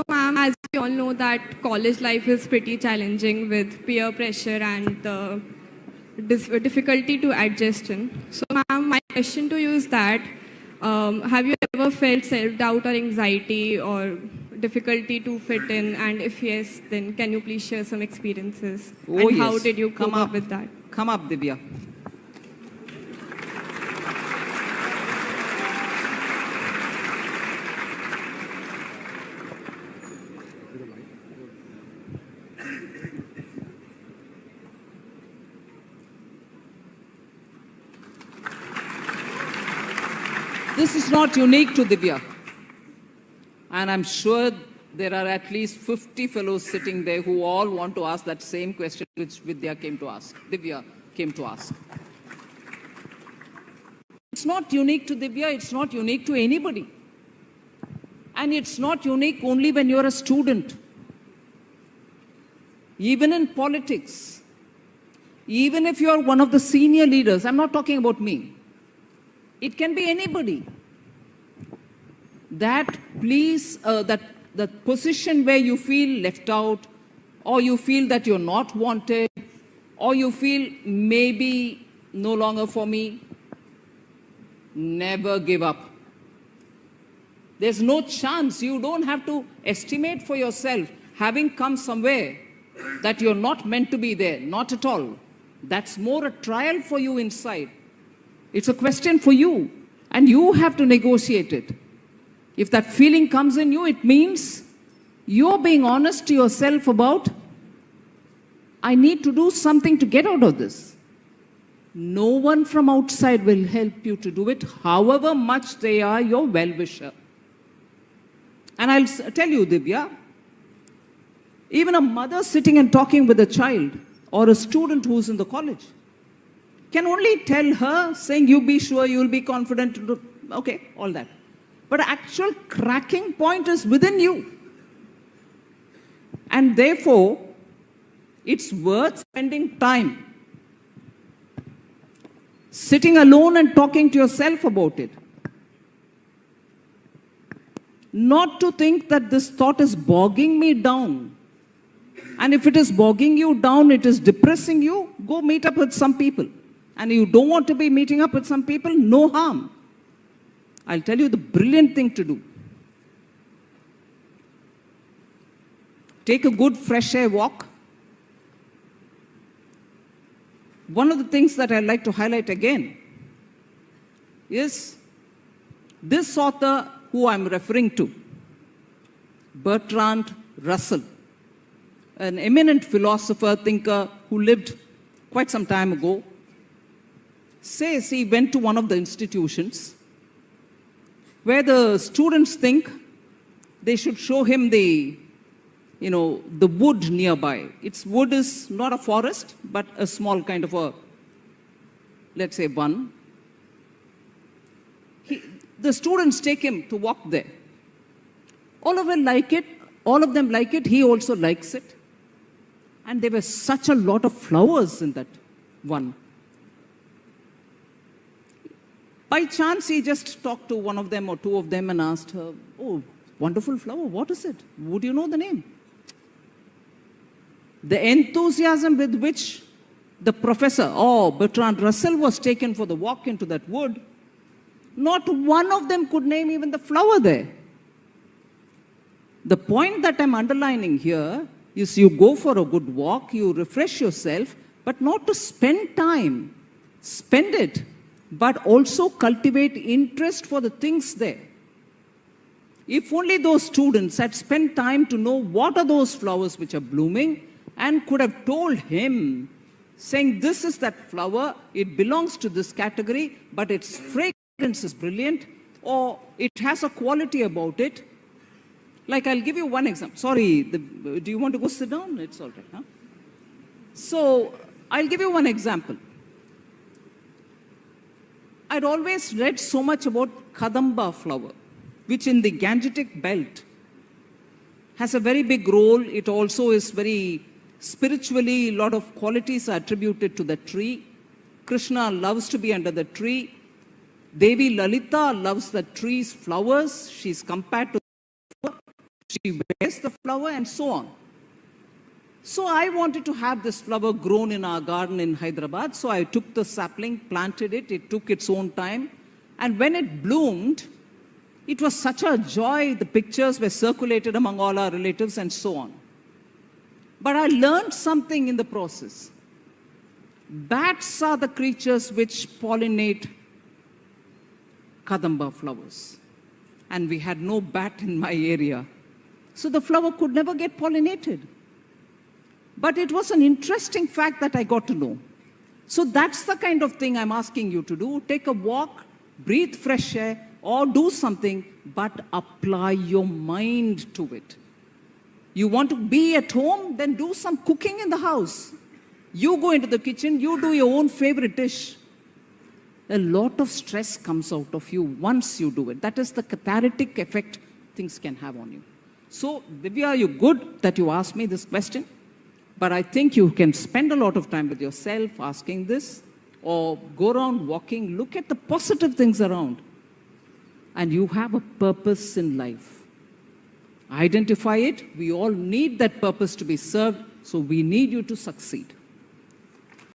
Ma'am, as we all know that college life is pretty challenging with peer pressure and the difficulty to adjust in. So ma'am, my question to you is that, have you ever felt self-doubt or anxiety or difficulty to fit in? And if yes, then can you please share some experiences? Oh, and yes. how did you cope Come up with that? Come up, Divya. This is not unique to Divya. And I'm sure there are at least 50 fellows sitting there who all want to ask that same question which Divya came to ask. It's not unique to Divya, it's not unique to anybody. And it's not unique only when you're a student. Even in politics, even if you're one of the senior leaders, I'm not talking about me. It can be anybody. That position where you feel left out, or you feel that you're not wanted, or you feel maybe no longer for me, never give up. There's no chance. You don't have to estimate for yourself, having come somewhere, that you're not meant to be there. Not at all. That's more a trial for you inside. It's a question for you, and you have to negotiate it. If that feeling comes in you, it means you're being honest to yourself about, I need to do something to get out of this. No one from outside will help you to do it, however much they are your well-wisher. And I'll tell you, Divya, even a mother sitting and talking with a child or a student who's in the college can only tell her, saying, you be sure, you'll be confident, okay, all that. But actual cracking point is within you. And therefore, it's worth spending time sitting alone and talking to yourself about it. Not to think that this thought is bogging me down. And if it is bogging you down, it is depressing you, go meet up with some people. And you don't want to be meeting up with some people, no harm. I'll tell you the brilliant thing to do. Take a good fresh air walk. One of the things that I'd like to highlight again is this author who I'm referring to, Bertrand Russell, an eminent philosopher, thinker who lived quite some time ago, says he went to one of the institutions where the students think they should show him the wood nearby. Its wood is not a forest, but a small kind of a, let's say, one. The students take him to walk there. All of them like it, he also likes it. And there were such a lot of flowers in that one. By chance, he just talked to one of them or two of them and asked her, oh, wonderful flower, what is it? Would you know the name? The enthusiasm with which the professor, Bertrand Russell, was taken for the walk into that wood, not one of them could name even the flower there. The point that I'm underlining here is you go for a good walk, you refresh yourself, but not to spend time. Spend it, but also cultivate interest for the things there. If only those students had spent time to know what are those flowers which are blooming and could have told him, saying, this is that flower, it belongs to this category, but its fragrance is brilliant, or it has a quality about it. Like, I'll give you one example. Sorry, do you want to go sit down? It's all right, huh? So, I'll give you one example. I'd always read so much about Kadamba flower, which in the Gangetic belt has a very big role. It also is very spiritually, a lot of qualities are attributed to the tree. Krishna loves to be under the tree. Devi Lalita loves the tree's flowers. She's compared to she wears the flower, and so on. So I wanted to have this flower grown in our garden in Hyderabad. So I took the sapling, planted it. It took its own time. And when it bloomed, it was such a joy. The pictures were circulated among all our relatives and so on. But I learned something in the process. Bats are the creatures which pollinate kadamba flowers. And we had no bat in my area. So the flower could never get pollinated. But it was an interesting fact that I got to know. So that's the kind of thing I'm asking you to do. Take a walk, breathe fresh air, or do something, but apply your mind to it. You want to be at home? Then do some cooking in the house. You go into the kitchen, you do your own favorite dish. A lot of stress comes out of you once you do it. That is the cathartic effect things can have on you. So, Divya, you're good that you asked me this question. But I think you can spend a lot of time with yourself asking this, or go around walking, look at the positive things around. And you have a purpose in life. Identify it. We all need that purpose to be served, so we need you to succeed.